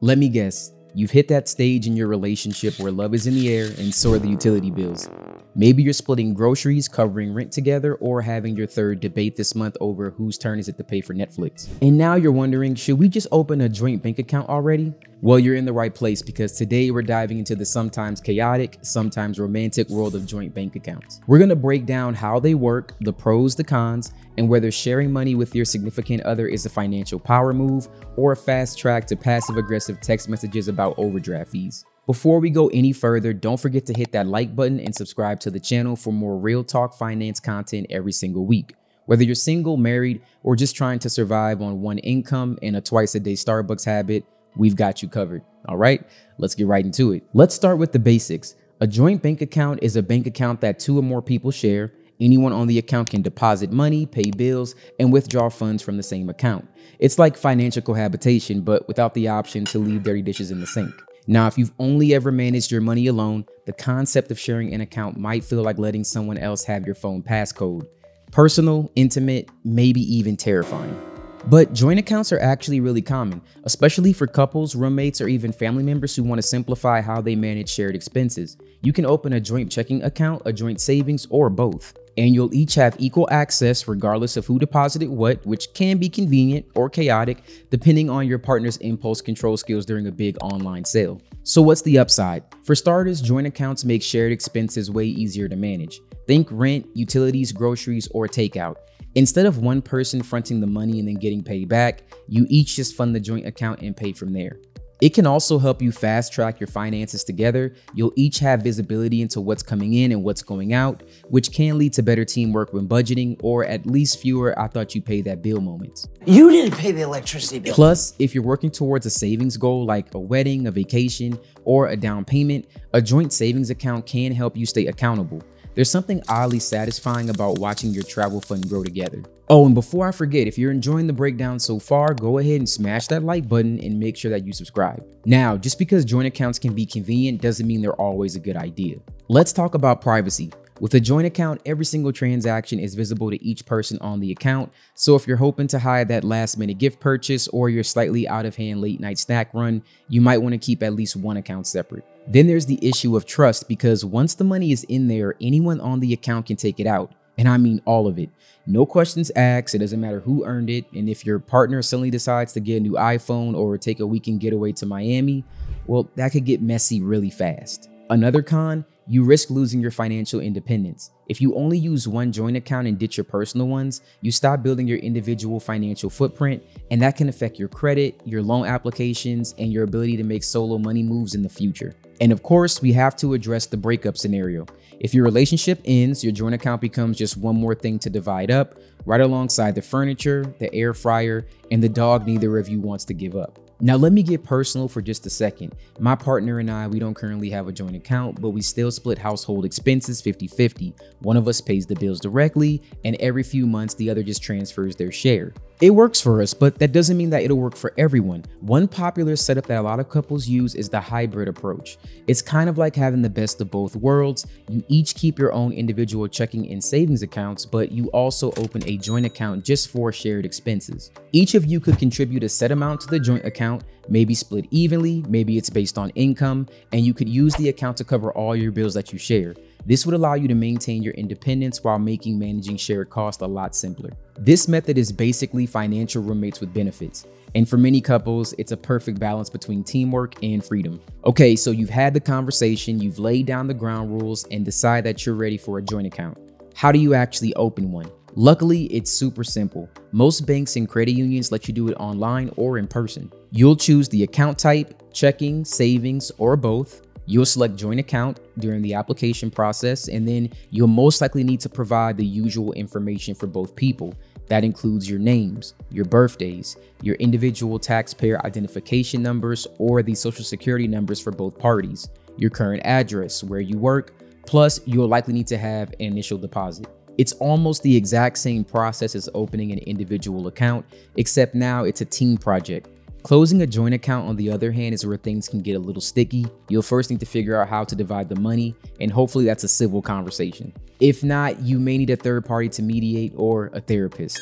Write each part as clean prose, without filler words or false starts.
Let me guess, you've hit that stage in your relationship where love is in the air and so are the utility bills. Maybe you're splitting groceries, covering rent together, or having your third debate this month over whose turn is it to pay for Netflix. And now you're wondering, should we just open a joint bank account already? Well, you're in the right place because today we're diving into the sometimes chaotic, sometimes romantic world of joint bank accounts. We're gonna break down how they work, the pros, the cons, and whether sharing money with your significant other is a financial power move or a fast track to passive-aggressive text messages about overdraft fees. Before we go any further, don't forget to hit that like button and subscribe to the channel for more real talk finance content every single week. Whether you're single, married, or just trying to survive on one income and a twice-a-day Starbucks habit, we've got you covered. All right, let's get right into it. Let's start with the basics. A joint bank account is a bank account that 2 or more people share. Anyone on the account can deposit money, pay bills, and withdraw funds from the same account. It's like financial cohabitation, but without the option to leave dirty dishes in the sink. Now, if you've only ever managed your money alone, the concept of sharing an account might feel like letting someone else have your phone passcode. Personal, intimate, maybe even terrifying. But joint accounts are actually really common, especially for couples, roommates, or even family members who want to simplify how they manage shared expenses. You can open a joint checking account, a joint savings, or both. And you'll each have equal access regardless of who deposited what, which can be convenient or chaotic depending on your partner's impulse control skills during a big online sale. So what's the upside? For starters, joint accounts make shared expenses way easier to manage. Think rent, utilities, groceries, or takeout. Instead of one person fronting the money and then getting paid back, you each just fund the joint account and pay from there. It can also help you fast track your finances together. You'll each have visibility into what's coming in and what's going out, which can lead to better teamwork when budgeting, or at least fewer "I thought you paid that bill" moments. You didn't pay the electricity bill. Plus, if you're working towards a savings goal like a wedding, a vacation, or a down payment, a joint savings account can help you stay accountable. There's something oddly satisfying about watching your travel fund grow together. Oh, and before I forget, if you're enjoying the breakdown so far, go ahead and smash that like button and make sure that you subscribe. Now, just because joint accounts can be convenient doesn't mean they're always a good idea. Let's talk about privacy. With a joint account, every single transaction is visible to each person on the account. So if you're hoping to hide that last-minute gift purchase or your slightly out-of-hand late-night snack run, you might want to keep at least one account separate. Then there's the issue of trust, because once the money is in there, anyone on the account can take it out. And I mean all of it. No questions asked. It doesn't matter who earned it. And if your partner suddenly decides to get a new iPhone or take a weekend getaway to Miami, well, that could get messy really fast. Another con, you risk losing your financial independence. If you only use one joint account and ditch your personal ones, you stop building your individual financial footprint, and that can affect your credit, your loan applications, and your ability to make solo money moves in the future. And of course, we have to address the breakup scenario. If your relationship ends, your joint account becomes just one more thing to divide up, right alongside the furniture, the air fryer, and the dog neither of you wants to give up. Now, let me get personal for just a second. My partner and I, we don't currently have a joint account, but we still split household expenses 50-50. One of us pays the bills directly, and every few months, the other just transfers their share. It works for us, but that doesn't mean that it'll work for everyone. One popular setup that a lot of couples use is the hybrid approach. It's kind of like having the best of both worlds. You each keep your own individual checking and savings accounts, but you also open a joint account just for shared expenses. Each of you could contribute a set amount to the joint account, maybe split evenly, maybe it's based on income, and you could use the account to cover all your bills that you share. This would allow you to maintain your independence while making managing shared costs a lot simpler. This method is basically financial roommates with benefits. And for many couples, it's a perfect balance between teamwork and freedom. Okay, so you've had the conversation, you've laid down the ground rules, and decide that you're ready for a joint account. How do you actually open one? Luckily, it's super simple. Most banks and credit unions let you do it online or in person. You'll choose the account type, checking, savings, or both. You'll select joint account during the application process, and then you'll most likely need to provide the usual information for both people. That includes your names, your birthdays, your individual taxpayer identification numbers, or the social security numbers for both parties, your current address, where you work, plus you'll likely need to have an initial deposit. It's almost the exact same process as opening an individual account, except now it's a team project. Closing a joint account, on the other hand, is where things can get a little sticky. You'll first need to figure out how to divide the money, and hopefully that's a civil conversation. If not, you may need a third party to mediate or a therapist.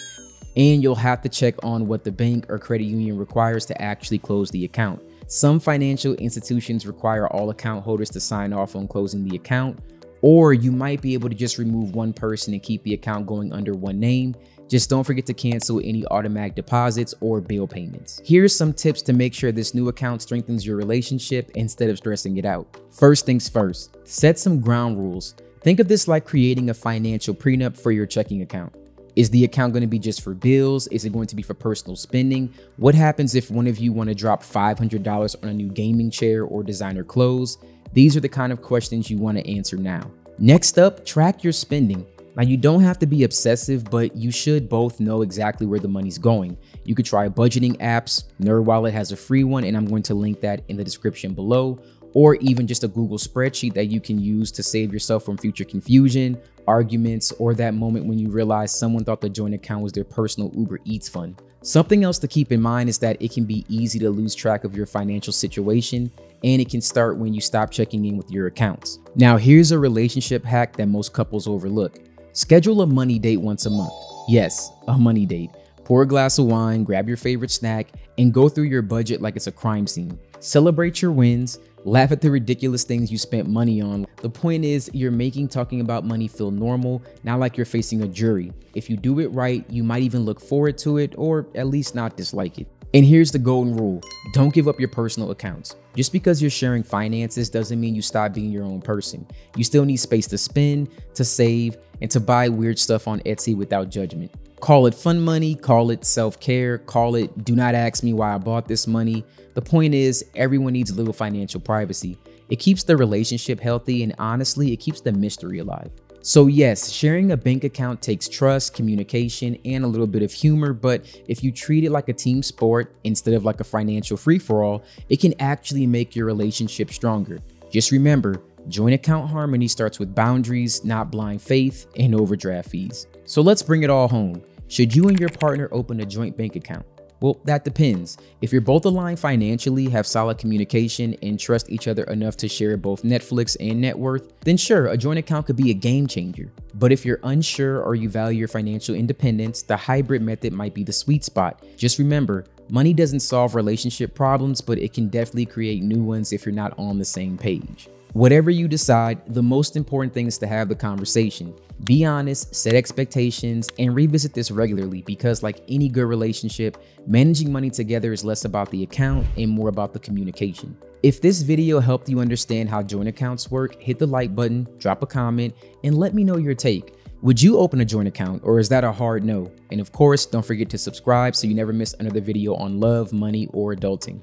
And you'll have to check on what the bank or credit union requires to actually close the account. Some financial institutions require all account holders to sign off on closing the account, or you might be able to just remove one person and keep the account going under one name. Just don't forget to cancel any automatic deposits or bill payments. Here's some tips to make sure this new account strengthens your relationship instead of stressing it out. First things first, set some ground rules. Think of this like creating a financial prenup for your checking account. Is the account going to be just for bills? Is it going to be for personal spending? What happens if one of you want to drop $500 on a new gaming chair or designer clothes? These are the kind of questions you want to answer now. Next up, track your spending. Now, you don't have to be obsessive, but you should both know exactly where the money's going. You could try budgeting apps. Nerdwallet has a free one, and I'm going to link that in the description below, or even just a Google spreadsheet that you can use to save yourself from future confusion, arguments, or that moment when you realize someone thought the joint account was their personal Uber Eats fund. Something else to keep in mind is that it can be easy to lose track of your financial situation, and it can start when you stop checking in with your accounts. Now, here's a relationship hack that most couples overlook. Schedule a money date once a month. Yes, a money date. Pour a glass of wine, grab your favorite snack, and go through your budget like it's a crime scene. Celebrate your wins, laugh at the ridiculous things you spent money on. The point is, you're making talking about money feel normal, not like you're facing a jury. If you do it right, you might even look forward to it, or at least not dislike it. And here's the golden rule. Don't give up your personal accounts. Just because you're sharing finances doesn't mean you stop being your own person. You still need space to spend, to save, and to buy weird stuff on Etsy without judgment. Call it fun money, call it self-care, call it do not ask me why I bought this money. The point is, everyone needs a little financial privacy. It keeps the relationship healthy, and honestly, it keeps the mystery alive. So yes, sharing a bank account takes trust, communication, and a little bit of humor, but if you treat it like a team sport instead of like a financial free-for-all, it can actually make your relationship stronger. Just remember, joint account harmony starts with boundaries, not blind faith, and overdraft fees. So let's bring it all home. Should you and your partner open a joint bank account? Well, that depends. If you're both aligned financially, have solid communication, and trust each other enough to share both Netflix and net worth, then sure, a joint account could be a game changer. But if you're unsure or you value your financial independence, the hybrid method might be the sweet spot. Just remember, money doesn't solve relationship problems, but it can definitely create new ones if you're not on the same page. Whatever you decide, the most important thing is to have the conversation. Be honest, set expectations, and revisit this regularly because like any good relationship, managing money together is less about the account and more about the communication. If this video helped you understand how joint accounts work, hit the like button, drop a comment, and let me know your take. Would you open a joint account, or is that a hard no? And of course, don't forget to subscribe so you never miss another video on love, money, or adulting.